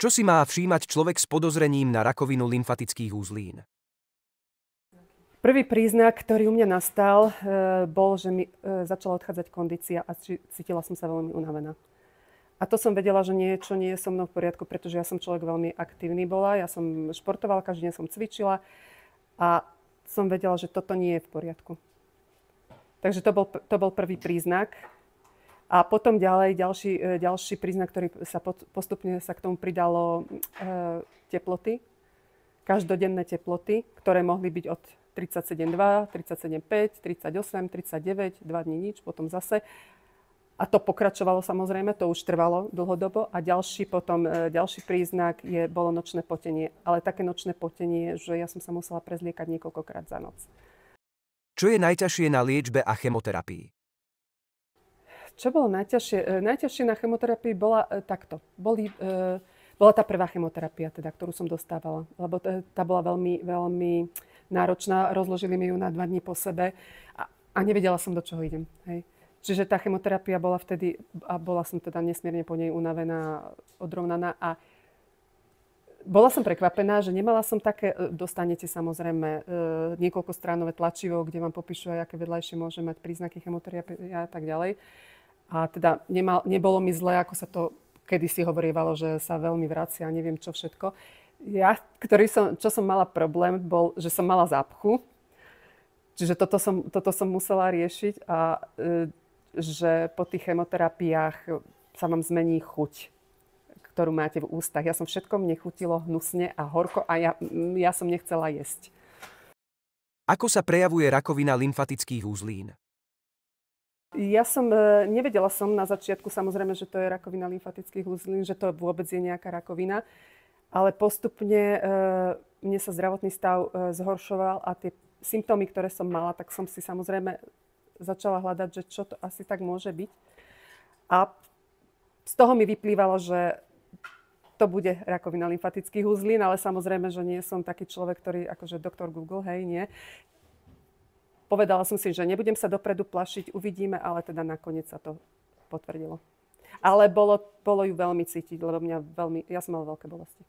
Čo si má všímať človek s podozrením na rakovinu lymfatických uzlín? Prvý príznak, ktorý u mňa nastal, bol, že mi začala odchádzať kondícia a cítila som sa veľmi unavená. A to som vedela, že niečo nie je so mnou v poriadku, pretože ja som človek veľmi aktívny bola. Ja som športovala, každý deň som cvičila a som vedela, že toto nie je v poriadku. Takže to bol prvý príznak. A potom ďalší príznak, ktorý sa postupne sa k tomu pridalo teploty. Každodenné teploty, ktoré mohli byť od 37,2, 37,5, 38, 39, 2 dní nič, potom zase. A to pokračovalo samozrejme, to už trvalo dlhodobo. A ďalší príznak bolo nočné potenie. Ale také nočné potenie, že ja som sa musela prezliekať niekoľkokrát za noc. Čo je najťažšie na liečbe a chemoterapii? Čo bolo najťažšie? Najťažšie na chemoterapii bola takto. Bola tá prvá chemoterapia, teda, ktorú som dostávala. Lebo tá bola veľmi, veľmi náročná. Rozložili mi ju na 2 dní po sebe a nevedela som, do čoho idem. Hej. Čiže tá chemoterapia bola vtedy, a bola som teda nesmierne po nej unavená, odrovnaná. A bola som prekvapená, že nemala som také, dostanete samozrejme niekoľkostránové tlačivo, kde vám popíšu aj, aké vedľajšie môže mať príznaky chemoterapie a tak ďalej. A teda nebolo mi zle, ako sa to kedysi hovorievalo, že sa veľmi vracia, neviem čo všetko. Ja, čo som mala problém, bol, že som mala zápchu. Čiže toto som musela riešiť a že po tých chemoterapiách sa vám zmení chuť, ktorú máte v ústach. Ja som všetko, mne chutilo hnusne a horko a ja som nechcela jesť. Ako sa prejavuje rakovina lymfatických uzlín? Nevedela som na začiatku samozrejme, že to je rakovina lymfatických uzlín, že to vôbec je nejaká rakovina, ale postupne mne sa zdravotný stav zhoršoval a tie symptómy, ktoré som mala, tak som si samozrejme začala hľadať, že čo to asi tak môže byť. A z toho mi vyplývalo, že to bude rakovina lymfatických uzlín, ale samozrejme, že nie som taký človek, ktorý akože doktor Google, hej, nie. Povedala som si, že nebudem sa dopredu plašiť, uvidíme, ale teda nakoniec sa to potvrdilo. Ale bolo ju veľmi cítiť, lebo ja som mala veľké bolesti.